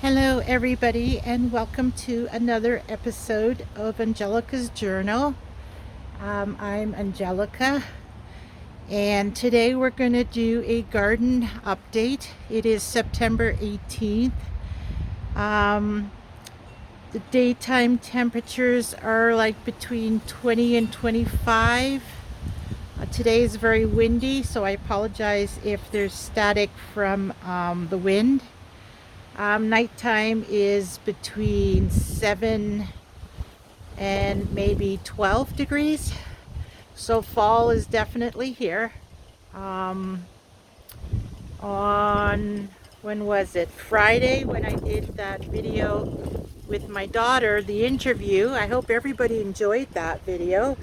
Hello everybody and welcome to another episode of Angelika's Journal. I'm Angelika and today we're going to do a garden update. It is September 18th. The daytime temperatures are like between 20 and 25. Today is very windy, so I apologize if there's static from the wind. Nighttime is between 7 and maybe 12 degrees. So fall is definitely here. On, when was it? Friday, when I did that video with my daughter, the interview. I hope everybody enjoyed that video.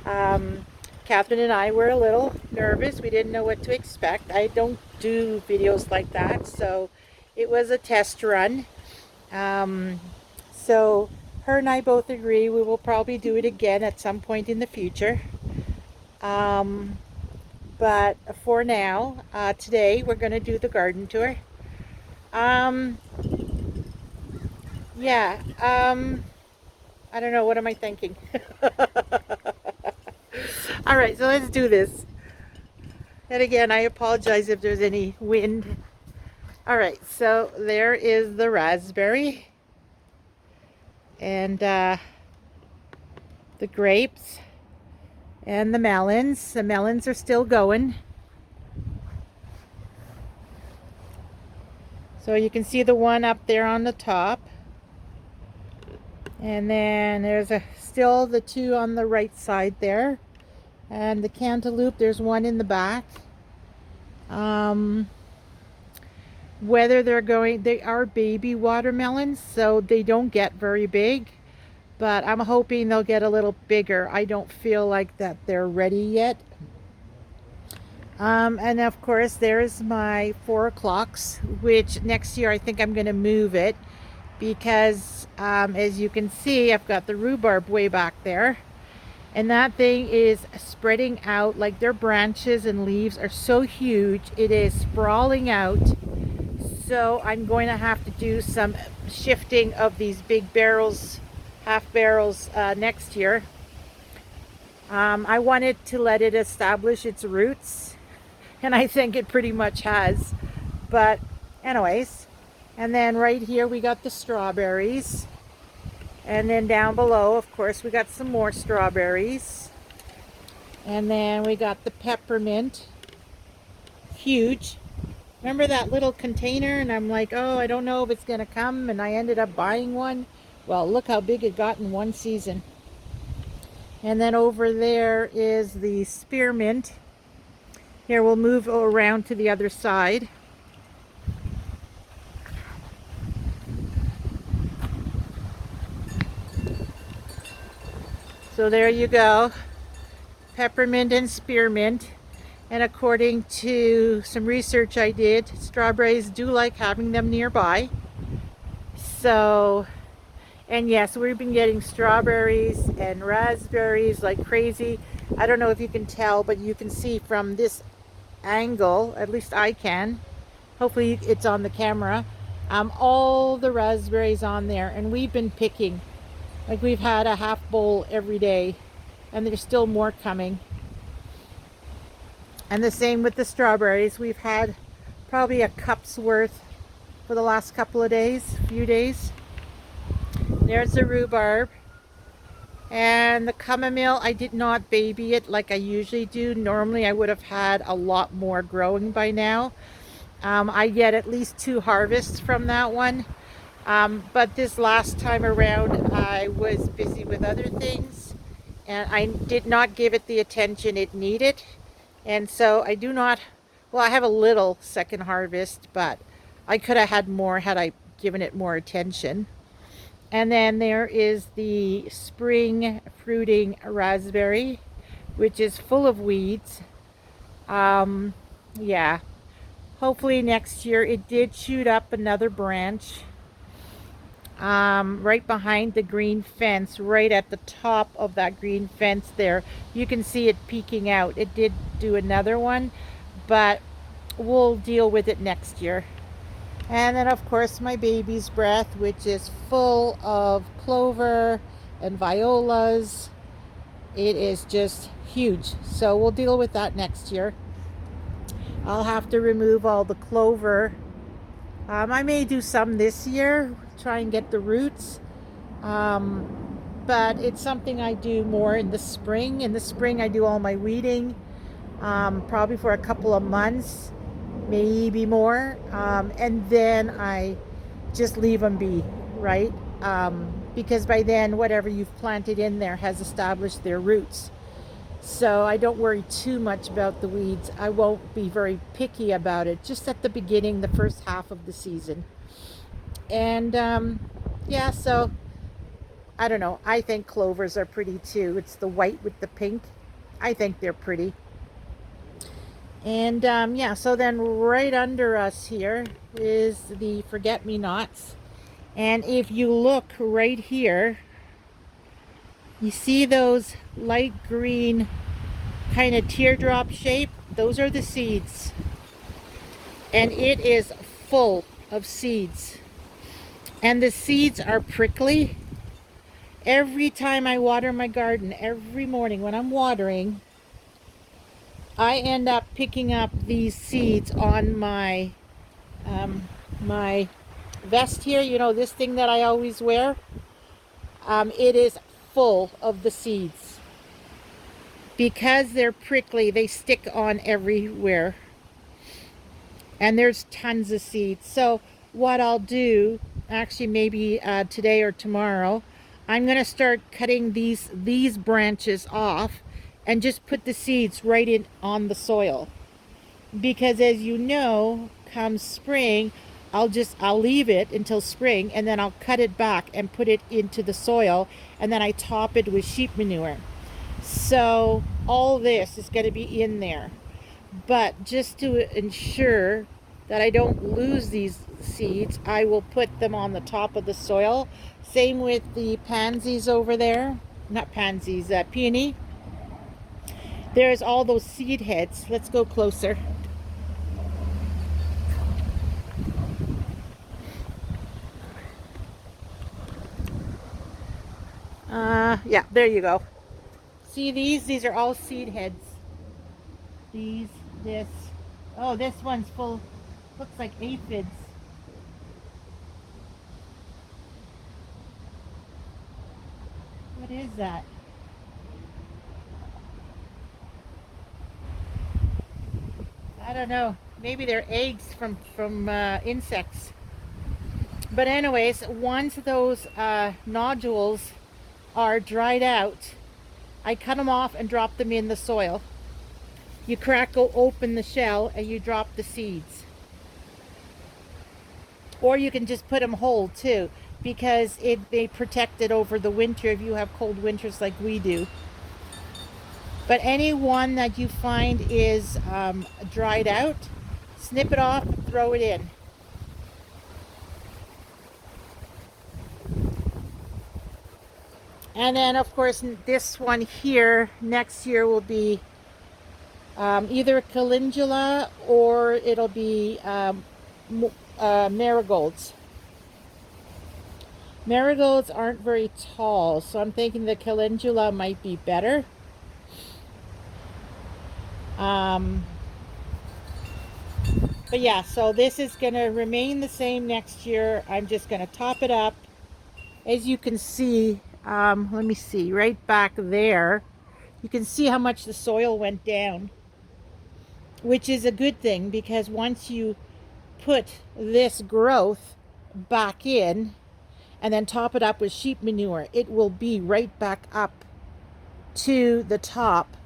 Catherine and I were a little nervous. We didn't know what to expect. I don't do videos like that, so it was a test run. So her and I both agree we will probably do it again at some point in the future. But for now, today we're going to do the garden tour. Yeah, I don't know, what am I thinking? All right, so let's do this. And again, I apologize if there's any wind. All right, so there is the raspberry and the grapes and the melons. The melons are still going. So you can see the one up there on the top. And then there's still the two on the right side there. And the cantaloupe, there's one in the back. Whether they are baby watermelons, so they don't get very big. But I'm hoping they'll get a little bigger. I don't feel like that they're ready yet. And of course, there's my 4 o'clocks, which next year I think I'm going to move it because as you can see, I've got the rhubarb way back there. And that thing is spreading out, like their branches and leaves are so huge. It is sprawling out. So I'm going to have to do some shifting of these big barrels, half barrels next year. I wanted to let it establish its roots, and I think it pretty much has. But anyways, and then right here we got the strawberries. And then down below, of course, we got some more strawberries. And then we got the peppermint. Huge. Remember that little container? And I'm like, oh, I don't know if it's going to come. And I ended up buying one. Well, look how big it got in one season. And then over there is the spearmint. Here, we'll move around to the other side. So there you go. Peppermint and spearmint. And according to some research I did, strawberries do like having them nearby. So, and yes, we've been getting strawberries and raspberries like crazy. I don't know if you can tell, but you can see from this angle, at least I can. Hopefully it's on the camera. All the raspberries on there, and we've been picking. Like we've had a half bowl every day, and there's still more coming. And the same with the strawberries. We've had probably a cup's worth for the last couple of days, few days. There's the rhubarb. And the chamomile, I did not baby it like I usually do. Normally I would have had a lot more growing by now. I get at least 2 harvests from that one. But this last time around I was busy with other things. And I did not give it the attention it needed. And so I do not, well, I have a little second harvest, but I could have had more had I given it more attention. And then there is the spring fruiting raspberry, which is full of weeds. Yeah, hopefully next year. It did shoot up another branch right behind the green fence, right at the top of that green fence there. You can see it peeking out. It did do another one, but we'll deal with it next year. And then of course my baby's breath, which is full of clover and violas. It is just huge. So we'll deal with that next year. I'll have to remove all the clover. I may do some this year, try and get the roots. But it's something I do more in the spring. In the spring I do all my weeding, probably for a couple of months, maybe more. And then I just leave them be, right? Because by then whatever you've planted in there has established their roots. So I don't worry too much about the weeds. I won't be very picky about it, just at the beginning, the first half of the season. And yeah, so I don't know. I think clovers are pretty too. It's the white with the pink. I think they're pretty. And yeah, so then right under us here is the forget-me-nots. And if you look right here, you see those light green kind of teardrop shape? Those are the seeds. And it is full of seeds. And the seeds are prickly. Every time I water my garden, every morning when I'm watering, I end up picking up these seeds on my my vest here. You know, this thing that I always wear. It is full of the seeds. Because they're prickly, they stick on everywhere. And there's tons of seeds. So what I'll do, actually maybe today or tomorrow, I'm going to start cutting these branches off and just put the seeds right in on the soil. Because as you know, come spring, I'll leave it until spring, and then I'll cut it back and put it into the soil, and then I top it with sheep manure. So all this is going to be in there. But just to ensure that I don't lose these seeds, I will put them on the top of the soil. Same with the pansies over there. Not pansies, peony. There's all those seed heads. Let's go closer. Yeah, there you go. See these? These are all seed heads. These, this. Oh, this one's full. Looks like aphids. What is that? I don't know. Maybe they're eggs from insects. But anyways, once those nodules are dried out, I cut them off and drop them in the soil. You crack open the shell and you drop the seeds. Or you can just put them whole too, because they protect it over the winter if you have cold winters like we do. But any one that you find is dried out, snip it off, throw it in. And then of course this one here next year will be either calendula or it'll be marigolds. Marigolds aren't very tall, so I'm thinking the calendula might be better. But yeah, so this is going to remain the same next year. I'm just going to top it up. As you can see, let me see, right back there, you can see how much the soil went down, which is a good thing, because once you put this growth back in and then top it up with sheep manure, it will be right back up to the top.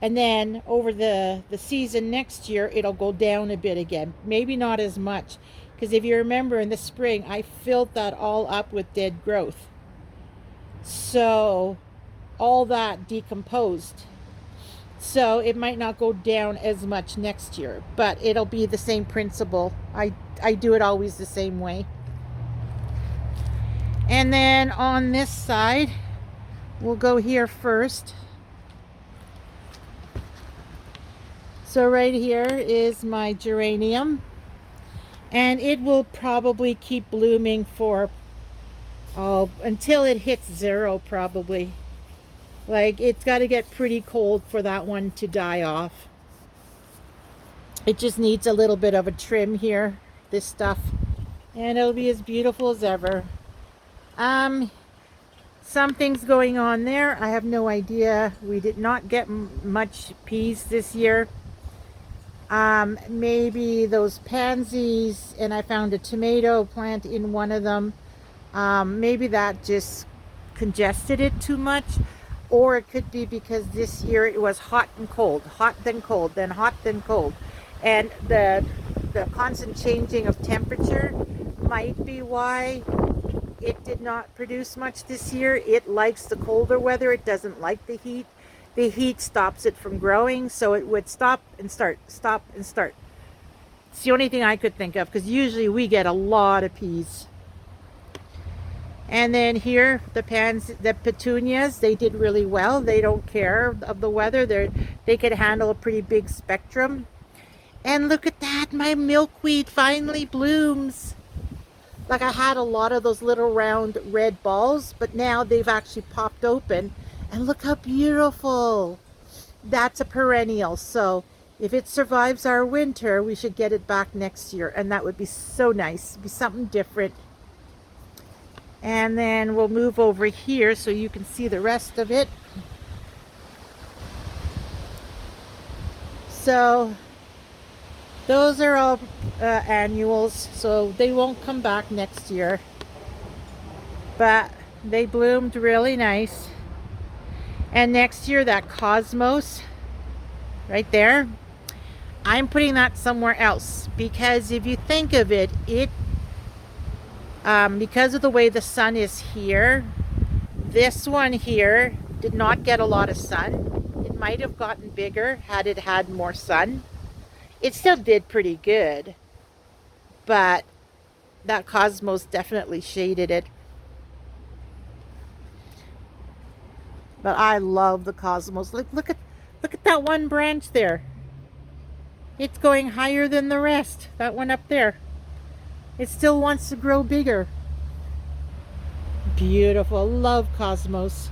And then over the season next year, it'll go down a bit again. Maybe not as much. Because if you remember in the spring, I filled that all up with dead growth. So all that decomposed. So it might not go down as much next year. But it'll be the same principle. I do it always the same way. And then on this side, we'll go here first. So right here is my geranium, And it will probably keep blooming for until it hits 0 probably. Like, it's got to get pretty cold for that one to die off. It just needs a little bit of a trim here, this stuff. And it'll be as beautiful as ever. Something's going on there. I have no idea. We did not get much peas this year. Maybe those pansies, and I found a tomato plant in one of them. Maybe that just congested it too much, or it could be because this year it was hot and cold, hot then cold, then hot then cold, and the constant changing of temperature might be why it did not produce much this year. It likes the colder weather. It doesn't like the heat. The heat stops it from growing, so it would stop and start, stop and start. It's the only thing I could think of, because usually we get a lot of peas. And then here, the petunias, they did really well. They don't care of the weather. They could handle a pretty big spectrum. And look at that, my milkweed finally blooms. Like, I had a lot of those little round red balls, but now they've actually popped open. And look how beautiful. That's a perennial. So if it survives our winter, we should get it back next year. And that would be so nice. It'd be something different. And then we'll move over here so you can see the rest of it. So those are all annuals, so they won't come back next year. But they bloomed really nice. And next year, that cosmos right there, I'm putting that somewhere else, because if you think of it, because of the way the sun is here, this one here did not get a lot of sun. It might have gotten bigger had it had more sun. It still did pretty good, but that cosmos definitely shaded it. But I love the cosmos. Look at that one branch there. It's going higher than the rest. That one up there. It still wants to grow bigger. Beautiful. Love cosmos.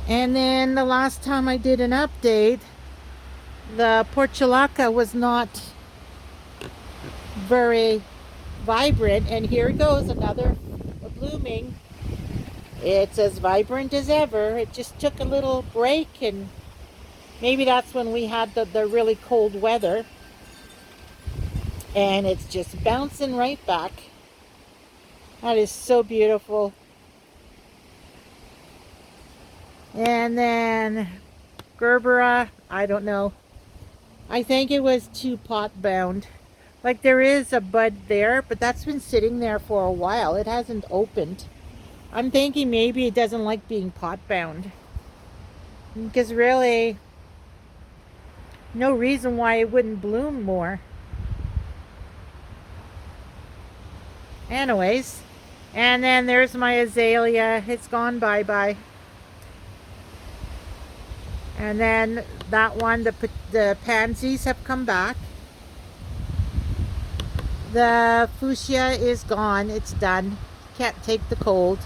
And then the last time I did an update, the portulaca was not very vibrant, and here it goes, another blooming. It's as vibrant as ever. It just took a little break, and maybe that's when we had the really cold weather, and it's just bouncing right back. That is so beautiful. And then Gerbera, I don't know. I think it was too pot bound. Like, there is a bud there, but that's been sitting there for a while. It hasn't opened. I'm thinking maybe it doesn't like being pot bound. Because really, no reason why it wouldn't bloom more. Anyways, and then there's my azalea. It's gone bye-bye. And then that one, the pansies have come back. The fuchsia is gone. It's done. Can't take the cold.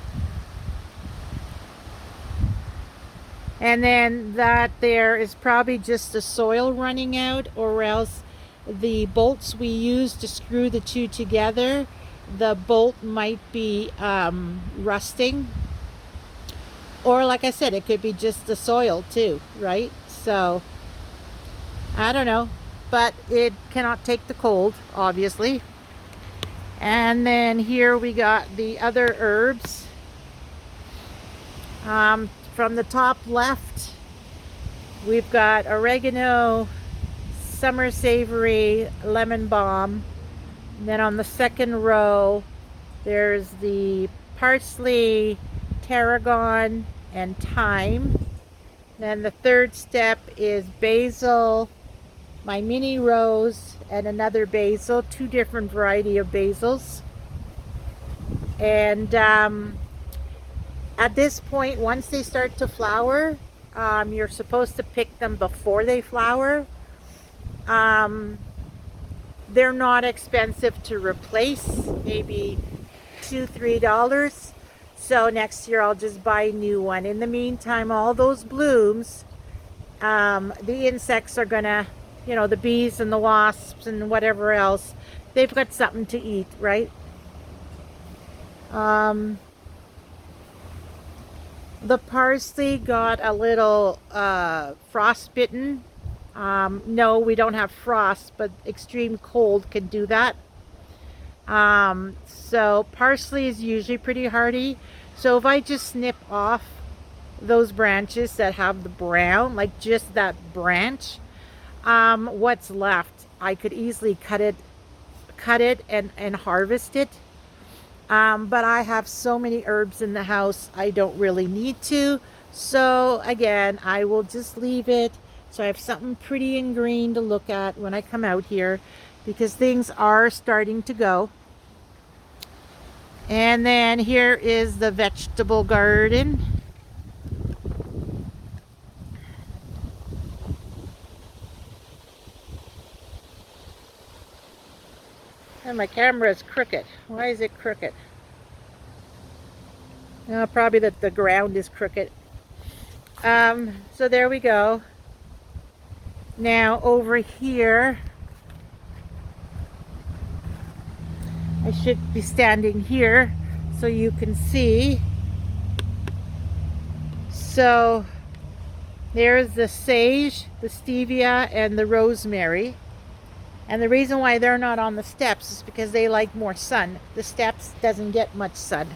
And then that there is probably just the soil running out, or else the bolts we use to screw the two together, the bolt might be rusting. Or like I said, it could be just the soil too, right? So, I don't know. But it cannot take the cold, obviously. And then here we got the other herbs. From the top left, we've got oregano, summer savory, lemon balm. And then on the second row, there's the parsley, tarragon, and thyme. Then the third step is basil, my mini rose, and another basil, two different variety of basils. And at this point, once they start to flower, you're supposed to pick them before they flower. They're not expensive to replace, maybe $2, $3. So next year I'll just buy a new one. In the meantime, all those blooms, the insects are gonna, the bees and the wasps and whatever else, they've got something to eat, right? Um, the parsley got a little frostbitten. No, we don't have frost, but extreme cold can do that. So parsley is usually pretty hardy. So if I just snip off those branches that have the brown, like just that branch, what's left, I could easily cut it and harvest it. But I have so many herbs in the house, I don't really need to. So again, I will just leave it. So I have something pretty and green to look at when I come out here, because things are starting to go. And then here is the vegetable garden. And my camera is crooked. Why is it crooked? Probably that the ground is crooked. So there we go. Now over here, I should be standing here so you can see. So there's the sage, the stevia, and the rosemary. And the reason why they're not on the steps is because they like more sun. The steps doesn't get much sun.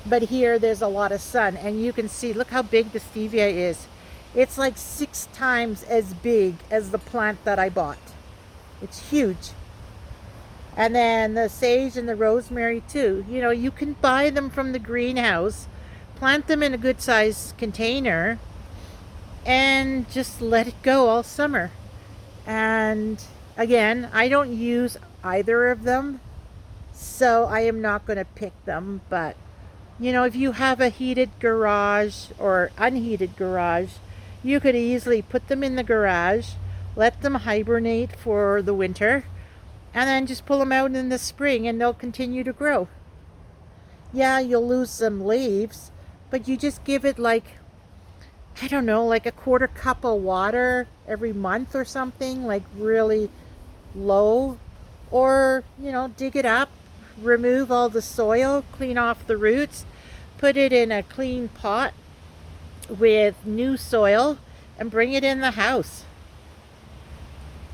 But here there's a lot of sun, and you can see, look how big the stevia is. It's like 6 times as big as the plant that I bought. It's huge. And then the sage and the rosemary too. You can buy them from the greenhouse, plant them in a good sized container, and just let it go all summer. And again, I don't use either of them, so I am not going to pick them. But if you have a heated garage or unheated garage, you could easily put them in the garage, let them hibernate for the winter, and then just pull them out in the spring and they'll continue to grow. Yeah, you'll lose some leaves, but you just give it like, I don't know, like a quarter cup of water every month or something, like really low. Or, dig it up, remove all the soil, clean off the roots, put it in a clean pot with new soil, and bring it in the house.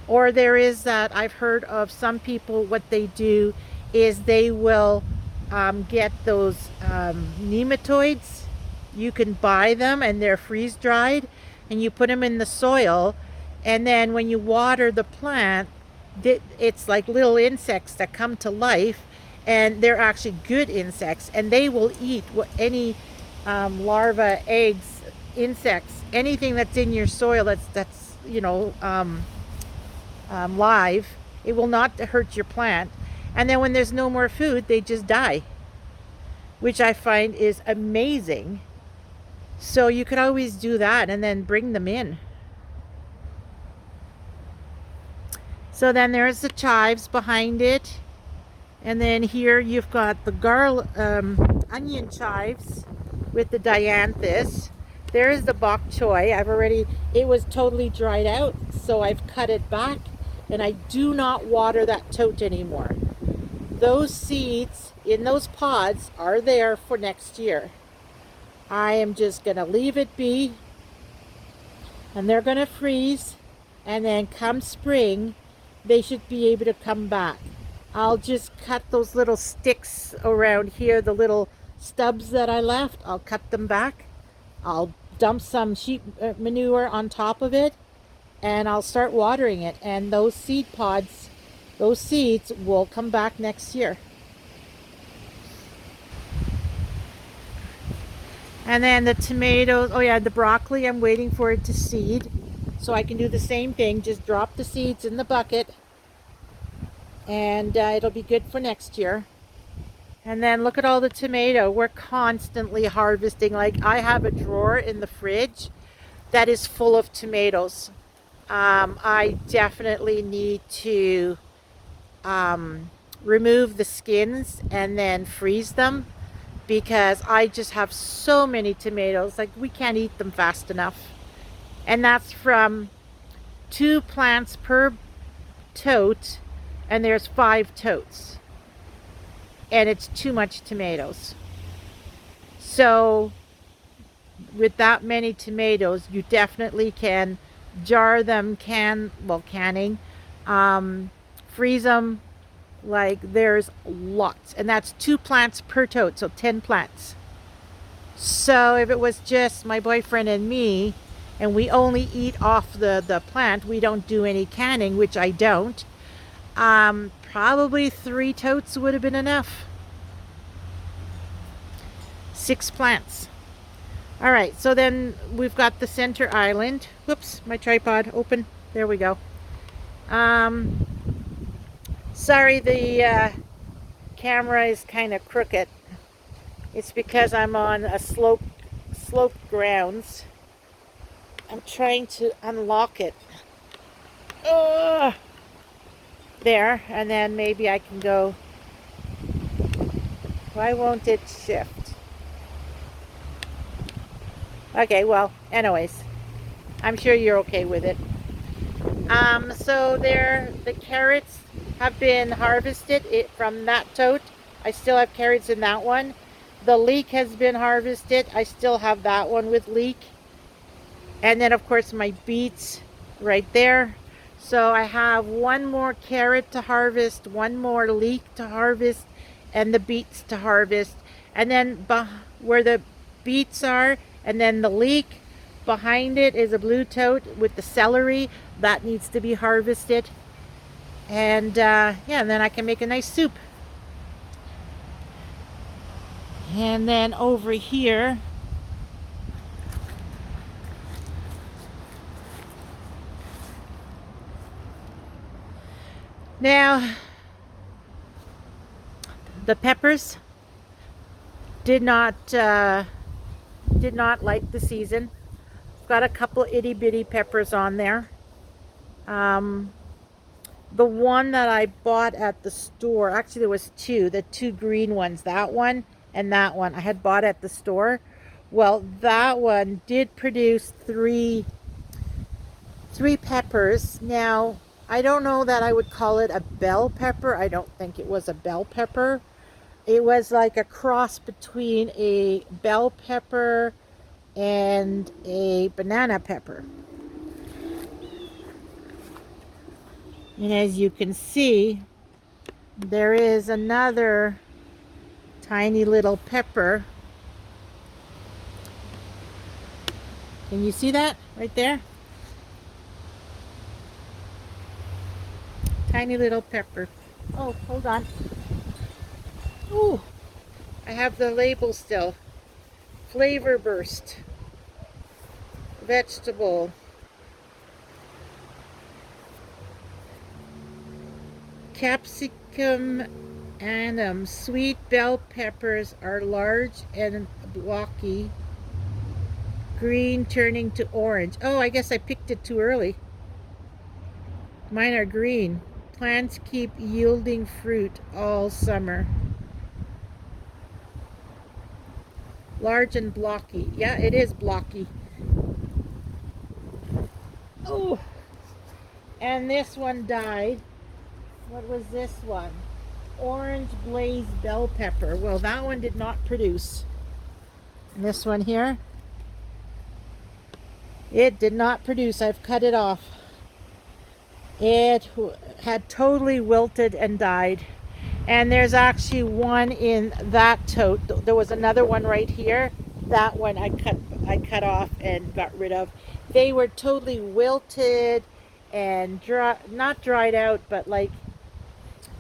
Or there is that, I've heard of some people, what they do is they will get those nematoids. You can buy them and they're freeze dried, and you put them in the soil, and then when you water the plant, it's like little insects that come to life, and they're actually good insects, and they will eat any larva, eggs, insects, anything that's in your soil that's live. It will not hurt your plant. And then when there's no more food, they just die, which I find is amazing. So you could always do that and then bring them in. So then there's the chives behind it. And then here you've got the onion chives with the dianthus. There's the bok choy. It was totally dried out, so I've cut it back, and I do not water that tote anymore. Those seeds in those pods are there for next year. I am just going to leave it be, and they're going to freeze, and then come spring, they should be able to come back. I'll just cut those little sticks around here, the little stubs that I left, I'll cut them back. I'll dump some sheep manure on top of it, and I'll start watering it. And those seed pods, those seeds will come back next year. And then the tomatoes, oh yeah, the broccoli, I'm waiting for it to seed. So I can do the same thing, just drop the seeds in the bucket, and it'll be good for next year. And then look at all the tomato. We're constantly harvesting. Like, I have a drawer in the fridge that is full of tomatoes. I definitely need to remove the skins and then freeze them, because I just have so many tomatoes, like we can't eat them fast enough. And that's from 2 plants per tote, and there's 5 totes, and it's too much tomatoes. So with that many tomatoes, you definitely can jar them, canning, freeze them. Like, there's lots, and that's 2 plants per tote, so 10 plants. So if it was just my boyfriend and me, and we only eat off the plant, we don't do any canning, which I don't, probably 3 totes would have been enough. 6 plants. All right, so then we've got the center island. Whoops, my tripod open. There we go. Sorry, the camera is kind of crooked. It's because I'm on a sloped grounds. I'm trying to unlock it. There, and then maybe I can go. Why won't it shift? Okay, well, anyways, I'm sure you're okay with it. So there, the carrots have been harvested from that tote. I still have carrots in that one. The leek has been harvested. I still have that one with leek. And then, of course, my beets right there. So I have one more carrot to harvest, one more leek to harvest, and the beets to harvest. And then where the beets are, and then the leek, behind it is a blue tote with the celery. That needs to be harvested. And yeah, and then I can make a nice soup. And then over here, now the peppers did not like the season. Got a couple itty bitty peppers on there. The one that I bought at the store, actually there was the 2 green ones, that one and that one I had bought at the store. Well, that one did produce three peppers. Now, I don't know that I would call it a bell pepper. I don't think it was a bell pepper. It was like a cross between a bell pepper and a banana pepper. And as you can see, there is another tiny little pepper. Can you see that right there? Tiny little pepper. Oh, hold on. Ooh, I have the label still. Flavor burst. Vegetable. Capsicum annum. Sweet bell peppers are large and blocky. Green turning to orange. Oh, I guess I picked it too early. Mine are green. Plants keep yielding fruit all summer. Large and blocky. Yeah, it is blocky. Oh, and this one died. What was this one? Orange blaze bell pepper. Well, that one did not produce. And this one here, it did not produce. I've cut it off. It had totally wilted and died. And there's actually one in that tote. There was another one right here. That one I cut off and got rid of. They were totally wilted and not dried out, but like,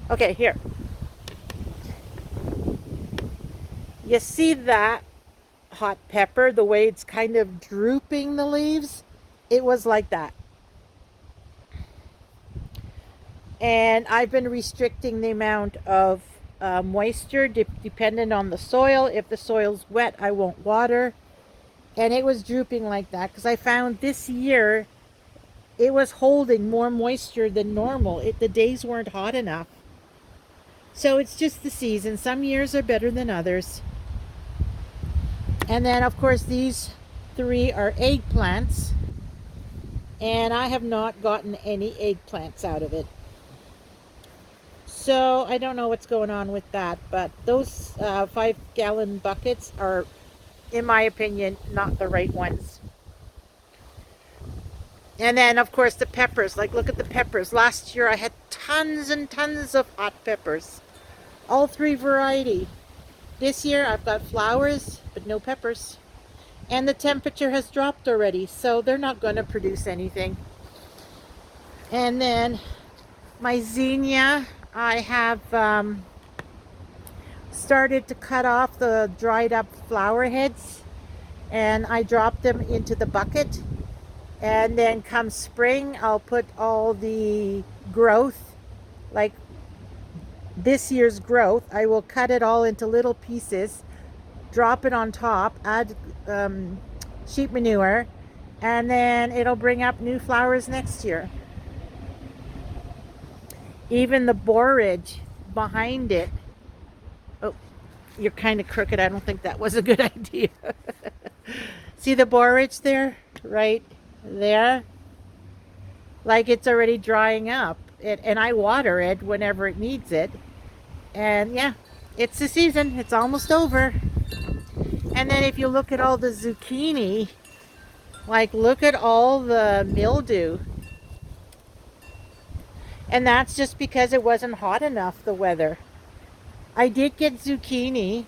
okay, here. You see that hot pepper, the way it's kind of drooping the leaves? It was like that. And I've been restricting the amount of moisture dependent on the soil. If the soil's wet, I won't water. And it was drooping like that because I found this year it was holding more moisture than normal. The days weren't hot enough. So it's just the season. Some years are better than others. And then, of course, these 3 are eggplants. And I have not gotten any eggplants out of it. So I don't know what's going on with that. But those 5-gallon buckets are, in my opinion, not the right ones. And then, of course, the peppers. Like, look at the peppers. Last year I had tons and tons of hot peppers. All 3 variety. This year I've got flowers, but no peppers. And the temperature has dropped already, so they're not going to produce anything. And then my zinnia, I have started to cut off the dried up flower heads, and I drop them into the bucket. And then come spring, I'll put all the growth, like this year's growth, I will cut it all into little pieces, drop it on top, add sheep manure, and then it'll bring up new flowers next year. Even the borage behind it. Oh, you're kind of crooked. I don't think that was a good idea. See the borage there? Right there? Like it's already drying up. And I water it whenever it needs it. And yeah, it's the season. It's almost over. And then if you look at all the zucchini, like look at all the mildew. And that's just because it wasn't hot enough, the weather. I did get zucchini.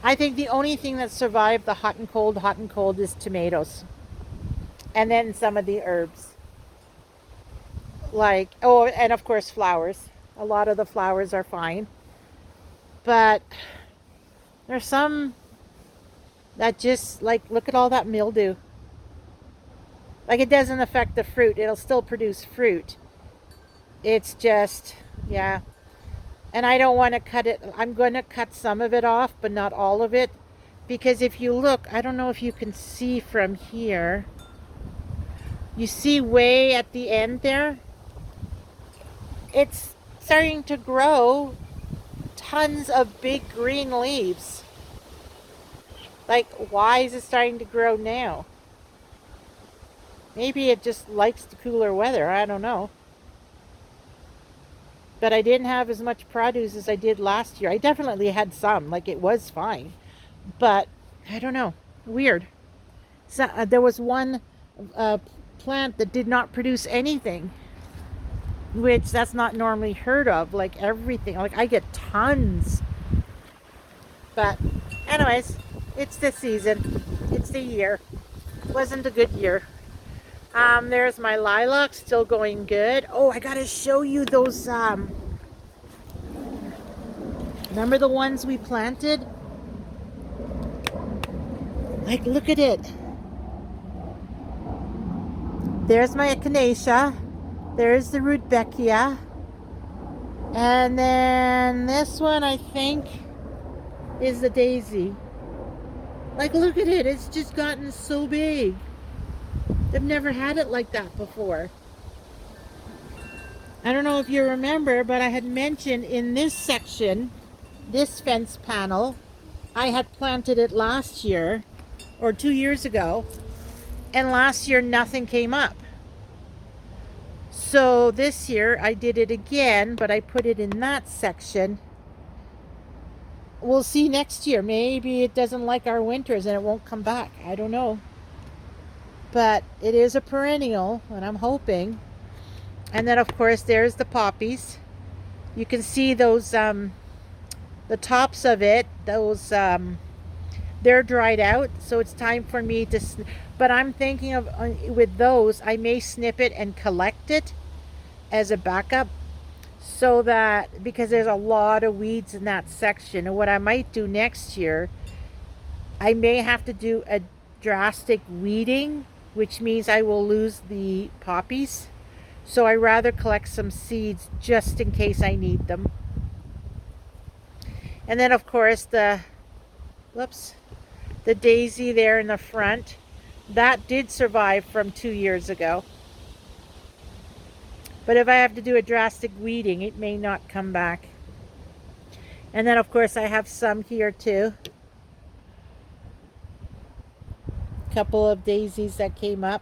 I think the only thing that survived the hot and cold is tomatoes. And then some of the herbs. Like, oh, and of course flowers. A lot of the flowers are fine. But there's some that just, like, look at all that mildew. Like, it doesn't affect the fruit. It'll still produce fruit. It's just, yeah. And I don't want to cut it. I'm going to cut some of it off, but not all of it. Because if you look, I don't know if you can see from here. You see way at the end there? It's starting to grow tons of big green leaves. Like, why is it starting to grow now? Maybe it just likes the cooler weather. I don't know. But I didn't have as much produce as I did last year. I definitely had some. Like, it was fine. But, I don't know. Weird. So, there was one plant that did not produce anything, which that's not normally heard of. Like, everything. Like, I get tons. But, anyways, it's the season. It's the year. Wasn't a good year. There's my lilac, still going good. Oh, I gotta show you those, remember the ones we planted? Like, look at it. There's my echinacea. There's the rudbeckia. And then this one, I think, is the daisy. Like, look at it. It's just gotten so big. I've never had it like that before. I don't know if you remember, but I had mentioned in this section, this fence panel, I had planted it last year or 2 years ago, and last year nothing came up. So this year I did it again, but I put it in that section. We'll see next year. Maybe it doesn't like our winters and it won't come back. I don't know. But it is a perennial, and I'm hoping. And then, of course, there's the poppies. You can see those, the tops of it, those, they're dried out. So it's time for me to, but I'm thinking of, with those, I may snip it and collect it as a backup. So that, because there's a lot of weeds in that section. And what I might do next year, I may have to do a drastic weeding, which means I will lose the poppies. So I rather collect some seeds just in case I need them. And then, of course, the daisy there in the front, that did survive from 2 years ago. But if I have to do a drastic weeding, it may not come back. And then of course I have some here too. A couple of daisies that came up.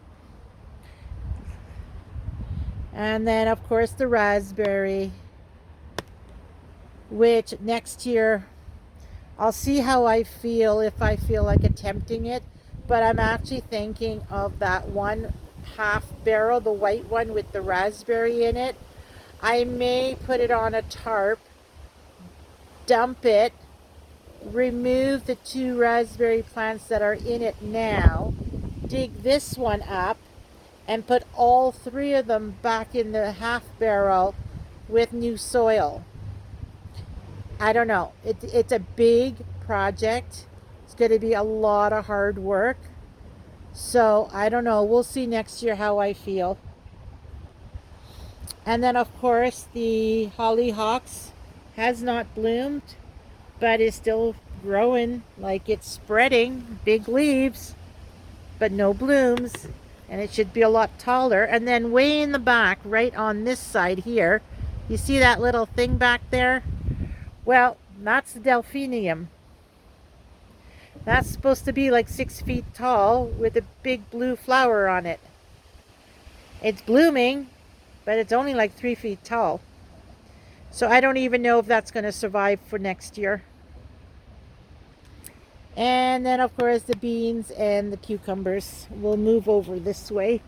And then of course the raspberry, which next year I'll see how I feel, if I feel like attempting it. But I'm actually thinking of that one half barrel, the white one with the raspberry in it. I may put it on a tarp, dump it, remove the 2 raspberry plants that are in it now, dig this one up, and put all 3 of them back in the half barrel with new soil. I don't know. It's a big project. It's going to be a lot of hard work. So I don't know. We'll see next year how I feel. And then of course the hollyhocks has not bloomed, but is still growing, like it's spreading big leaves, but no blooms. And it should be a lot taller. And then way in the back, right on this side here, you see that little thing back there? Well, that's the delphinium. That's supposed to be like 6 feet tall with a big blue flower on it. It's blooming, but it's only like 3 feet tall. So I don't even know if that's going to survive for next year. And then of course the beans and the cucumbers will move over this way.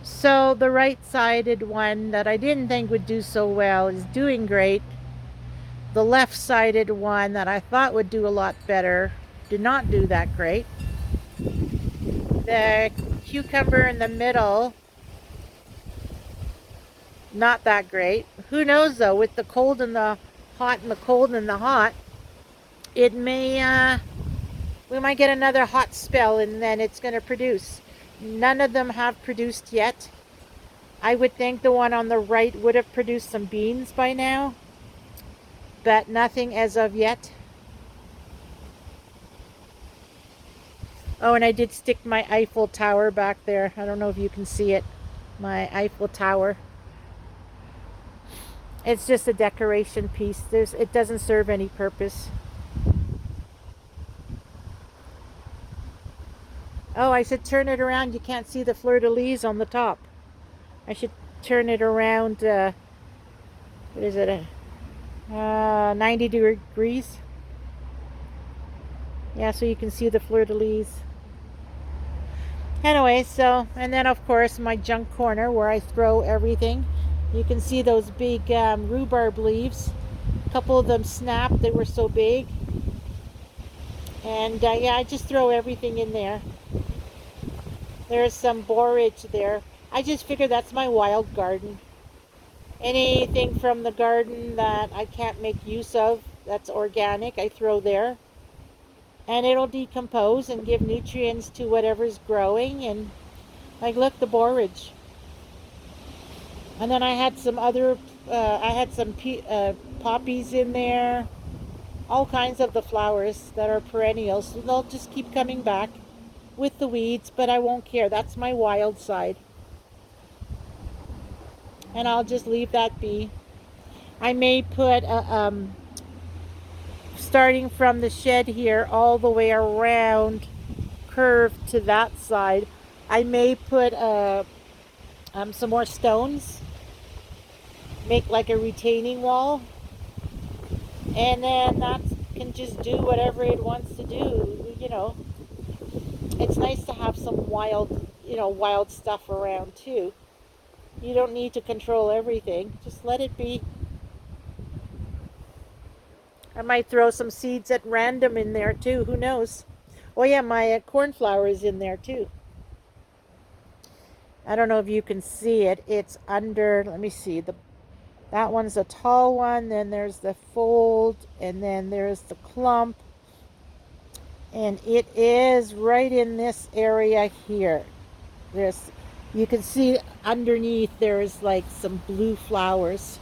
So the right-sided one that I didn't think would do so well is doing great. The left-sided one that I thought would do a lot better did not do that great. The cucumber in the middle, not that great. Who knows though, with the cold and the hot and the cold and the hot, it may, we might get another hot spell and then it's going to produce. None of them have produced yet. I would think the one on the right would have produced some beans by now, but nothing as of yet. Oh, and I did stick my Eiffel Tower back there. I don't know if you can see it. My Eiffel Tower. It's just a decoration piece. It doesn't serve any purpose. Oh, I should turn it around. You can't see the fleur-de-lis on the top. I should turn it around, what is it, 90 degrees. Yeah, so you can see the fleur-de-lis. Anyway, so, and then of course my junk corner where I throw everything. You can see those big rhubarb leaves. A couple of them snapped, they were so big. And yeah, I just throw everything in there. There's some borage there. I just figured that's my wild garden. Anything from the garden that I can't make use of, that's organic, I throw there. And it'll decompose and give nutrients to whatever's growing. And like, look, the borage. And then I had some other, I had some poppies in there. All kinds of the flowers that are perennials. So they'll just keep coming back with the weeds, but I won't care. That's my wild side. And I'll just leave that be. I may put starting from the shed here all the way around, curve to that side, I may put some more stones, make like a retaining wall, and then that can just do whatever it wants to do. You know, it's nice to have some wild, wild stuff around too. You don't need to control everything. Just let it be. I might throw some seeds at random in there too. Who knows? Oh yeah, my cornflower is in there too. I don't know if you can see it. It's under, let me see. That one's a tall one. Then there's the fold. And then there's the clump. And it is right in this area here. You can see underneath there's like some blue flowers.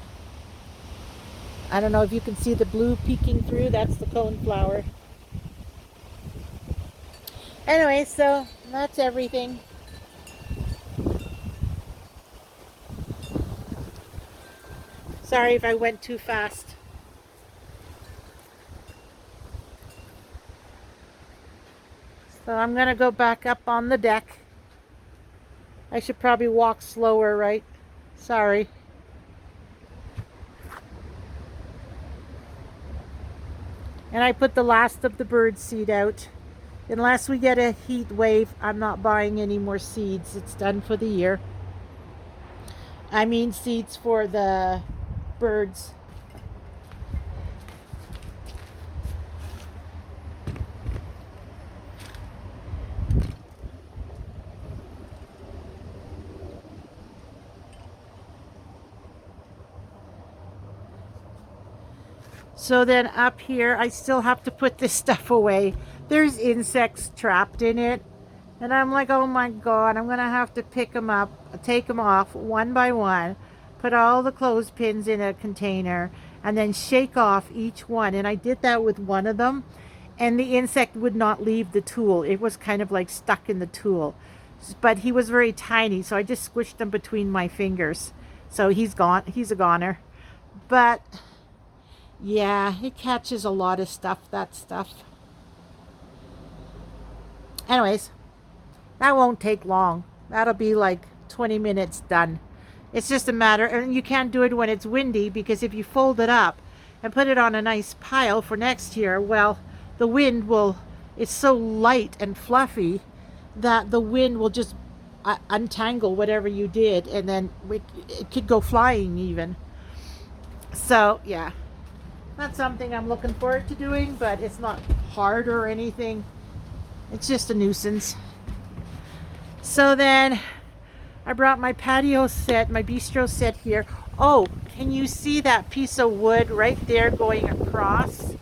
I don't know if you can see the blue peeking through. That's the coneflower. Anyway, so that's everything. Sorry if I went too fast. So I'm gonna go back up on the deck. I should probably walk slower, right? Sorry. And I put the last of the bird seed out. Unless we get a heat wave, I'm not buying any more seeds. It's done for the year. I mean seeds for the birds. So then up here, I still have to put this stuff away. There's insects trapped in it. And I'm like, oh my God, I'm going to have to pick them up, take them off one by one, put all the clothespins in a container, and then shake off each one. And I did that with one of them, and the insect would not leave the tool. It was kind of like stuck in the tool. But he was very tiny, so I just squished him between my fingers. So he's gone. He's a goner. But yeah, it catches a lot of stuff, that stuff. Anyways, that won't take long. That'll be like 20 minutes done. It's just a matter, and you can't do it when it's windy, because if you fold it up and put it on a nice pile for next year, well, the wind will, it's so light and fluffy that the wind will just untangle whatever you did, and then it could go flying even. So, yeah, that's something I'm looking forward to doing, but it's not hard or anything. It's just a nuisance. So then I brought my patio set, my bistro set here. Oh, can you see that piece of wood right there going across?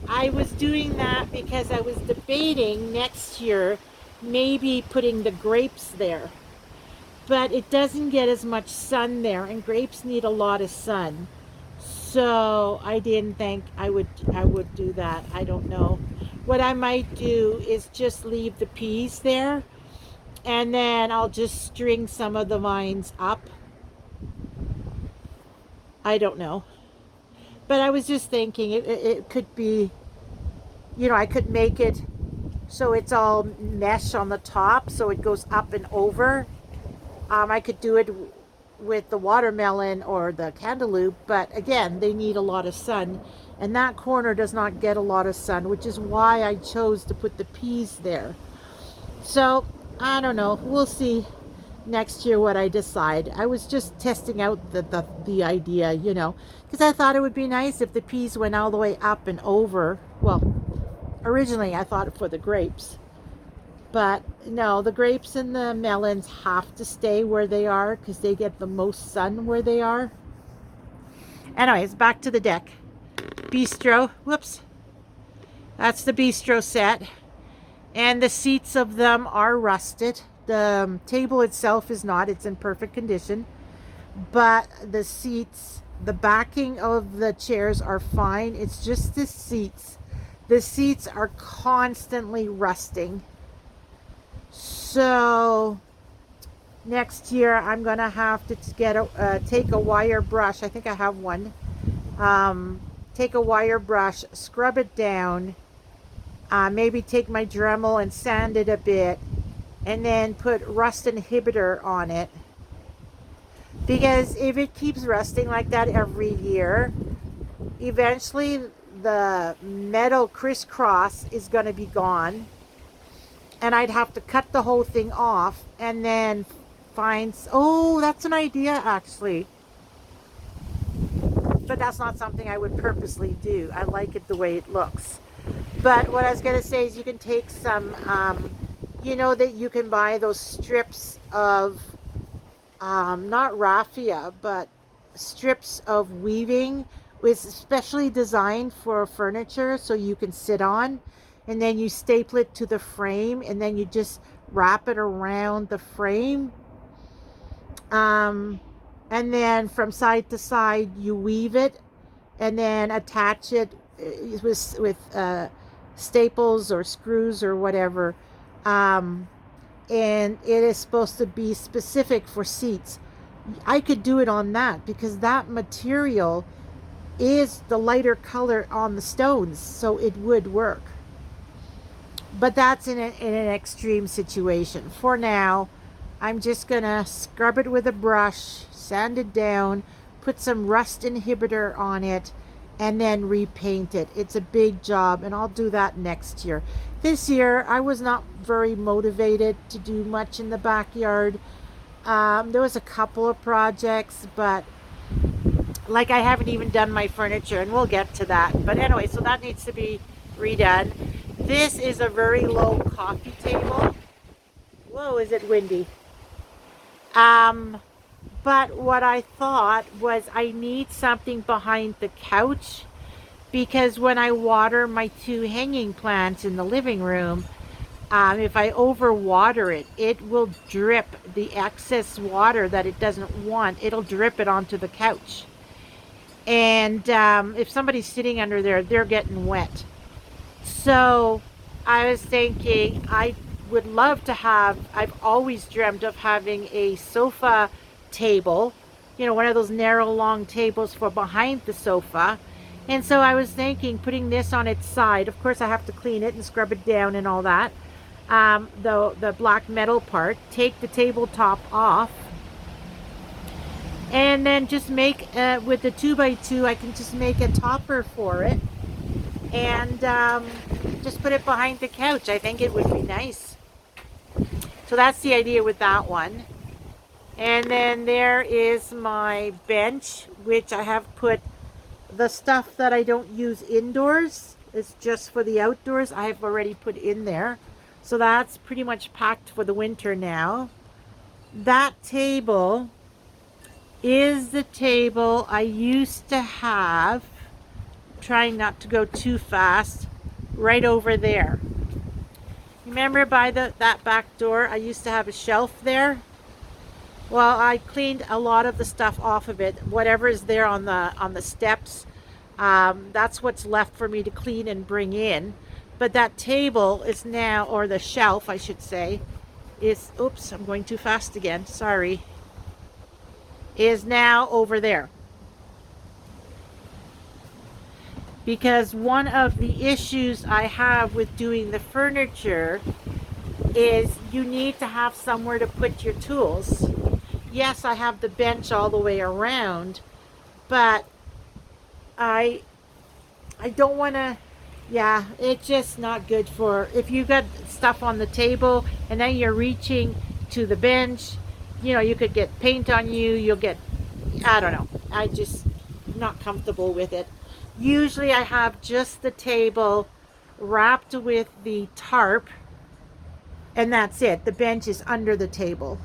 I was doing that because I was debating next year maybe putting the grapes there. But it doesn't get as much sun there, and grapes need a lot of sun. So I didn't think I would do that. I don't know. What I might do is just leave the peas there, and then I'll just string some of the vines up. I don't know. But I was just thinking it could be, I could make it so it's all mesh on the top, so it goes up and over. I could do it with the watermelon or the cantaloupe, but again, they need a lot of sun. And that corner does not get a lot of sun, which is why I chose to put the peas there. So, I don't know. We'll see next year what I decide. I was just testing out the idea, because I thought it would be nice if the peas went all the way up and over. Well, originally I thought for the grapes. But no, the grapes and the melons have to stay where they are because they get the most sun where they are. Anyways, back to the deck. Bistro. Whoops. That's the bistro set. And the seats of them are rusted. The table itself is not. It's in perfect condition. But the seats, the backing of the chairs are fine. It's just the seats. The seats are constantly rusting. So next year I'm gonna have to take a wire brush. I think I have one. Take a wire brush, scrub it down, maybe take my Dremel and sand it a bit, and then put rust inhibitor on it. Because if it keeps rusting like that every year, eventually the metal crisscross is going to be gone. And I'd have to cut the whole thing off and then oh, that's an idea actually. But that's not something I would purposely do. I like it the way it looks. But what I was going to say is you can take some, that you can buy those strips of, not raffia, but strips of weaving with specially designed for furniture so you can sit on. And then you staple it to the frame, and then you just wrap it around the frame. And then from side to side, you weave it, and then attach it with staples or screws or whatever. And it is supposed to be specific for seats. I could do it on that because that material is the lighter color on the stones, so it would work. But that's in an extreme situation. For now, I'm just gonna scrub it with a brush, sand it down, put some rust inhibitor on it, and then repaint it. It's a big job, and I'll do that next year. This year, I was not very motivated to do much in the backyard. There was a couple of projects, but like I haven't even done my furniture, and we'll get to that. But anyway, so that needs to be redone. This is a very low coffee table. Whoa, is it windy? Um, but what I thought was I need something behind the couch because when I water my two hanging plants in the living room, if I overwater it, it will drip the excess water that it doesn't want. It'll drip it onto the couch. And if somebody's sitting under there, they're getting wet. So I was thinking I would love to have, I've always dreamt of having a sofa table, one of those narrow long tables for behind the sofa. And so I was thinking putting this on its side. Of course, I have to clean it and scrub it down and all that. The black metal part, take the tabletop off, and then just make, with the 2x2, I can just make a topper for it and just put it behind the couch. I think it would be nice. So that's the idea with that one. And then there is my bench, which I have put the stuff that I don't use indoors. It's just for the outdoors. I have already put in there. So that's pretty much packed for the winter now. That table is the table I used to have, trying not to go too fast, right over there. Remember by that back door, I used to have a shelf there. Well, I cleaned a lot of the stuff off of it. Whatever is there on the steps, that's what's left for me to clean and bring in. But that table is now, or the shelf, I should say, is, oops, I'm going too fast again. Sorry. Is now over there. Because one of the issues I have with doing the furniture is you need to have somewhere to put your tools. Yes, I have the bench all the way around, but I don't want to, yeah, it's just not good for, if you got stuff on the table and then you're reaching to the bench, you could get paint on you, you'll get, I don't know, I just not comfortable with it. Usually I have just the table wrapped with the tarp, and that's it. The bench is under the table.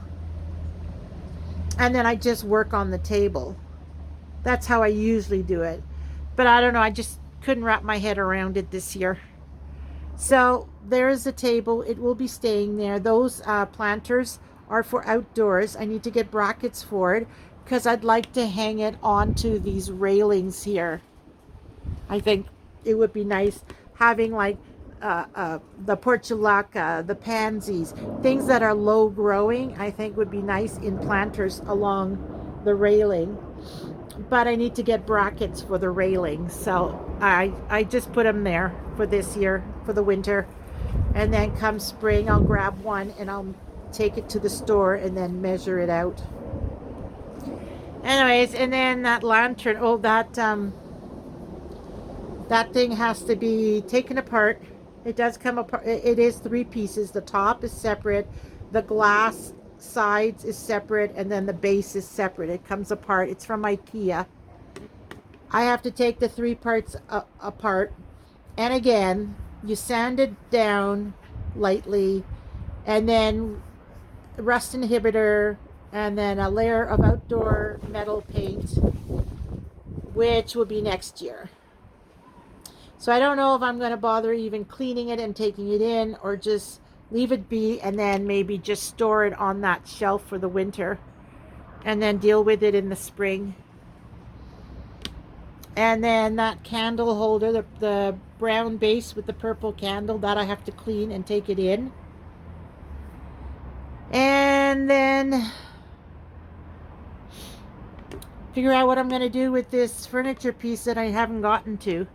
And then I just work on the table. That's how I usually do it. But I don't know, I just couldn't wrap my head around it this year. So there is the table. It will be staying there. Those planters are for outdoors. I need to get brackets for it because I'd like to hang it onto these railings here. I think it would be nice having like the portulaca, the pansies, things that are low growing, I think would be nice in planters along the railing. But I need to get brackets for the railing. So I just put them there for this year, for the winter. And then come spring, I'll grab one and I'll take it to the store and then measure it out. Anyways, and then that lantern, that thing has to be taken apart. It does come apart. It is 3 pieces. The top is separate. The glass sides is separate. And then the base is separate. It comes apart. It's from IKEA. I have to take the 3 parts apart. And again, you sand it down lightly. And then rust inhibitor. And then a layer of outdoor metal paint, which will be next year. So I don't know if I'm going to bother even cleaning it and taking it in, or just leave it be and then maybe just store it on that shelf for the winter and then deal with it in the spring. And then that candle holder, the brown base with the purple candle, that I have to clean and take it in. And then figure out what I'm going to do with this furniture piece that I haven't gotten to.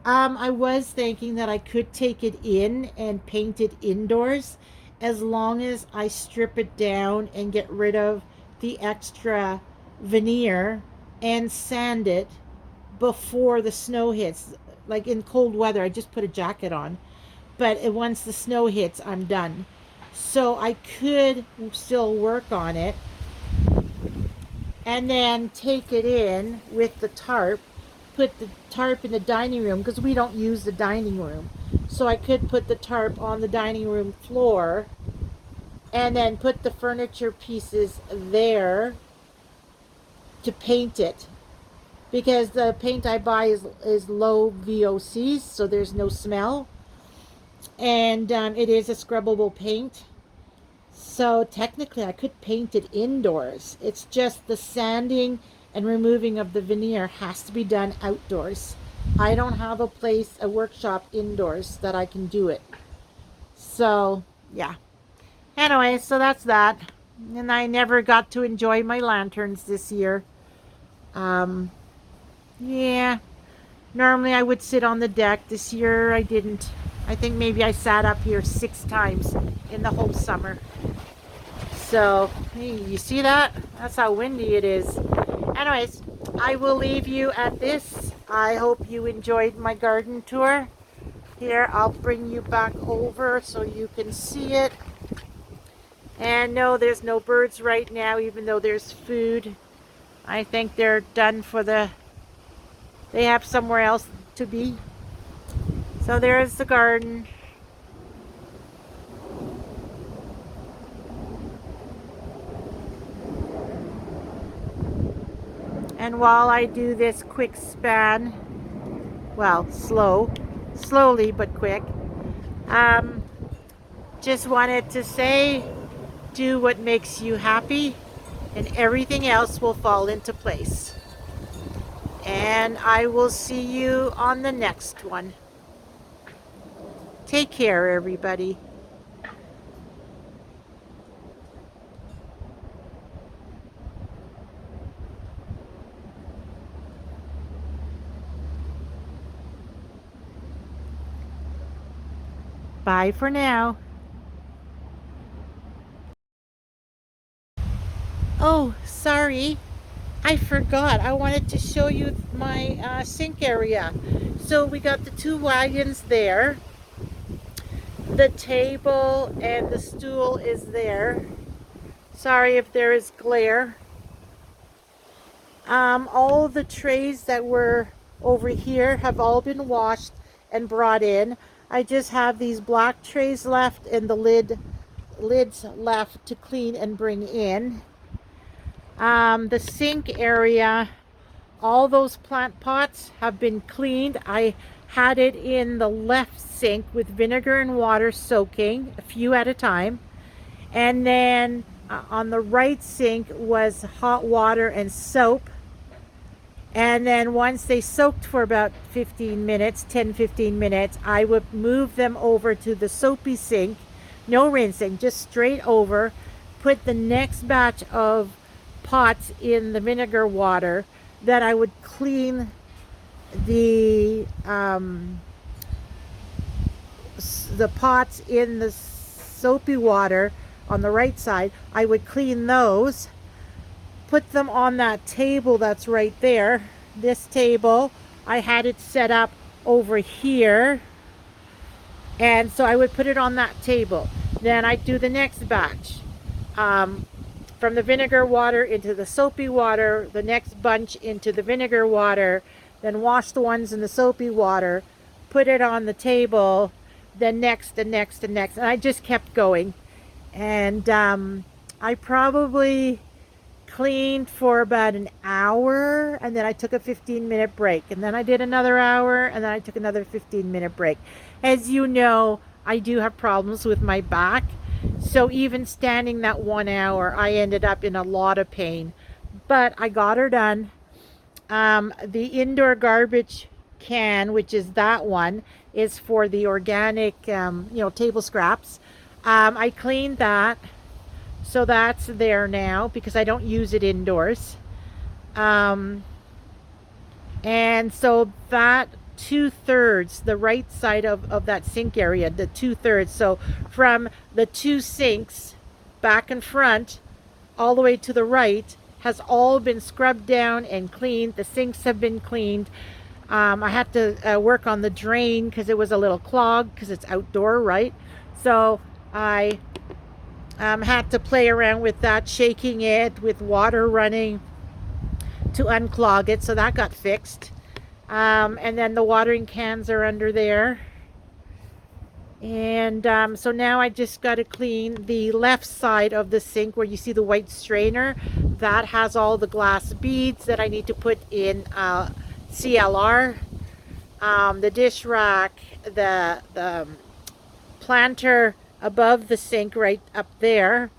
I was thinking that I could take it in and paint it indoors as long as I strip it down and get rid of the extra veneer and sand it before the snow hits. Like in cold weather, I just put a jacket on. But once the snow hits, I'm done. So I could still work on it and then take it in with the tarp, put the tarp in the dining room because we don't use the dining room. So I could put the tarp on the dining room floor and then put the furniture pieces there to paint it, because the paint I buy is low VOCs, so there's no smell, and it is a scrubbable paint. So technically, I could paint it indoors. It's just the sanding and removing of the veneer has to be done outdoors. I don't have a workshop indoors that I can do it. So, yeah. Anyway, so that's that. And I never got to enjoy my lanterns this year. Um, yeah. Normally I would sit on the deck. This year I didn't. I think maybe I sat up here 6 times in the whole summer. So, hey, you see that? That's how windy it is. Anyways, I will leave you at this. I hope you enjoyed my garden tour. Here, I'll bring you back over so you can see it. And no, there's no birds right now, even though there's food. I think they're done for they have somewhere else to be. So there's the garden. And while I do this quick span, well, slowly but quick, just wanted to say, do what makes you happy and everything else will fall into place. And I will see you on the next one. Take care, everybody. Bye for now. Oh, sorry. I forgot. I wanted to show you my sink area. So we got the 2 wagons there. The table and the stool is there. Sorry if there is glare. All the trays that were over here have all been washed and brought in. I just have these black trays left and the lids left to clean and bring in. The sink area, all those plant pots have been cleaned. I had it in the left sink with vinegar and water soaking, a few at a time. And then on the right sink was hot water and soap. And then once they soaked for about 15 minutes, 10-15 minutes, I would move them over to the soapy sink. No rinsing, just straight over. Put the next batch of pots in the vinegar water. Then I would clean the pots in the soapy water on the right side. I would clean those, put them on that table that's right there. This table, I had it set up over here, and so I would put it on that table. Then I'd do the next batch, from the vinegar water into the soapy water, the next bunch into the vinegar water, then wash the ones in the soapy water, put it on the table, then next and next and next, and I just kept going. And I probably cleaned for about an hour, and then I took a 15-minute break, and then I did another hour, and then I took another 15-minute break. As you know, I do have problems with my back, so even standing that 1 hour, I ended up in a lot of pain, but I got her done. The indoor garbage can, which is that one, is for the organic, table scraps. I cleaned that, so that's there now because I don't use it indoors. Um, and so that 2/3, the right side of that sink area, the 2/3. So from the two sinks, back and front, all the way to the right, has all been scrubbed down and cleaned. The sinks have been cleaned. I had to work on the drain because it was a little clogged because it's outdoor, right? So I had to play around with that, shaking it with water running to unclog it. So that got fixed. And then the watering cans are under there. And so now I just got to clean the left side of the sink where you see the white strainer. That has all the glass beads that I need to put in CLR. The dish rack, the planter above the sink right up there,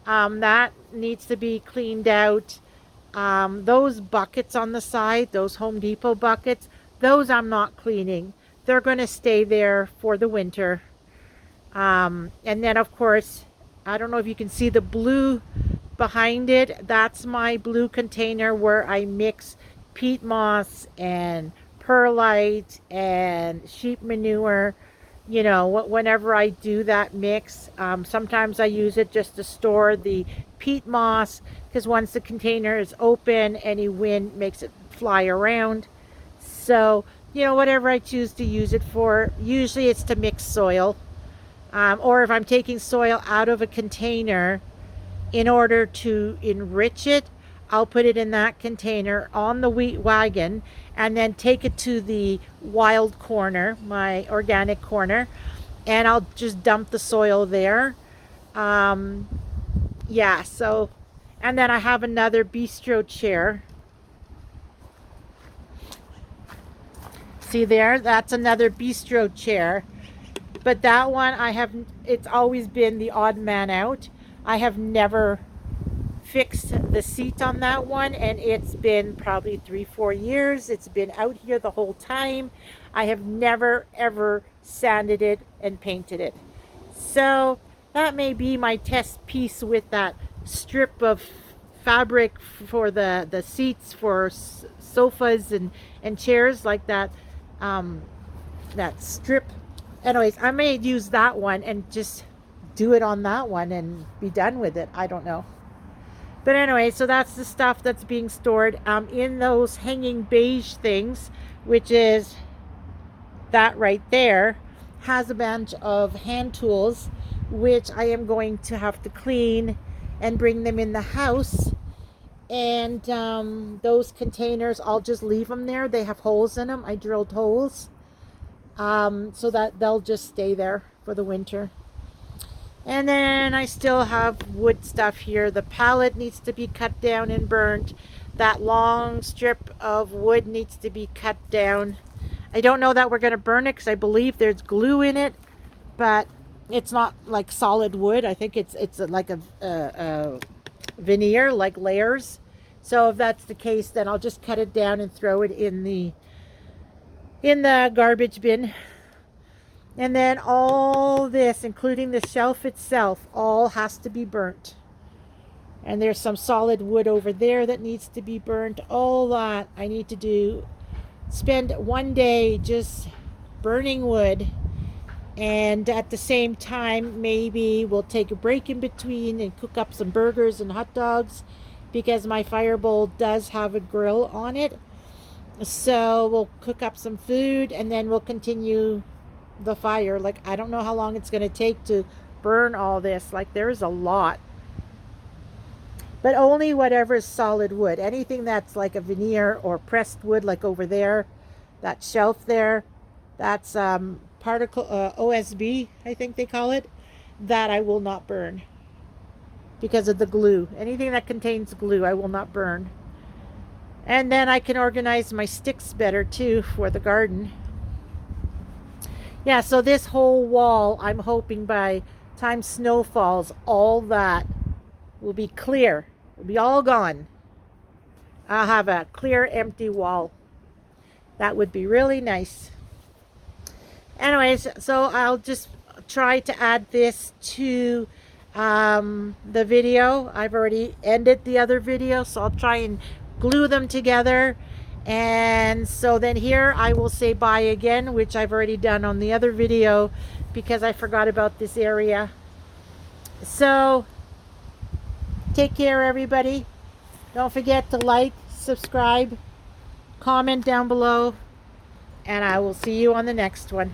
that needs to be cleaned out. Those buckets on the side, those Home Depot buckets, those I'm not cleaning. They're going to stay there for the winter. And then, of course, I don't know if you can see the blue behind it. That's my blue container where I mix peat moss and perlite and sheep manure. You know, whenever I do that mix, sometimes I use it just to store the peat moss because once the container is open, any wind makes it fly around. So, you know, whatever I choose to use it for, usually it's to mix soil. Or if I'm taking soil out of a container in order to enrich it, I'll put it in that container on the wheat wagon and then take it to the wild corner, my organic corner, and I'll just dump the soil there. Um, yeah, so, and then I have another bistro chair. See there? That's another bistro chair. But that one, it's always been the odd man out. I have never fixed the seat on that one, and it's been probably 3-4 years. It's been out here the whole time. I have never ever sanded it and painted it. So that may be my test piece with that strip of fabric for the seats for sofas and chairs like that. That strip. Anyways, I may use that one and just do it on that one and be done with it. I don't know. But anyway, so that's the stuff that's being stored in those hanging beige things, which is that right there, has a bunch of hand tools, which I am going to have to clean and bring them in the house. And those containers, I'll just leave them there. They have holes in them. I drilled holes so that they'll just stay there for the winter. And then I still have wood stuff here. The pallet needs to be cut down and burnt. That long strip of wood needs to be cut down. I don't know that we're going to burn it because I believe there's glue in it, but it's not like solid wood. I think it's like a veneer, like layers. So if that's the case, then I'll just cut it down and throw it in the garbage bin. And then all this, including the shelf itself, all has to be burnt. And there's some solid wood over there that needs to be burnt. All that I need to do. Spend one day just burning wood. And at the same time, maybe we'll take a break in between and cook up some burgers and hot dogs, because my fire bowl does have a grill on it. So we'll cook up some food and then we'll continue the fire. Like, I don't know how long it's going to take to burn all this. Like, there's a lot. But only whatever is solid wood. Anything that's like a veneer or pressed wood, like over there, that shelf there, that's particle OSB, I think they call it, that I will not burn because of the glue. Anything that contains glue, I will not burn. And then I can organize my sticks better too for the garden. Yeah, so this whole wall, I'm hoping by time snow falls, all that will be clear. It'll be all gone. I'll have a clear, empty wall. That would be really nice. Anyways, so I'll just try to add this to the video. I've already ended the other video, so I'll try and glue them together. And so then here I will say bye again, which I've already done on the other video because I forgot about this area. So take care, everybody. Don't forget to like, subscribe, comment down below, and I will see you on the next one.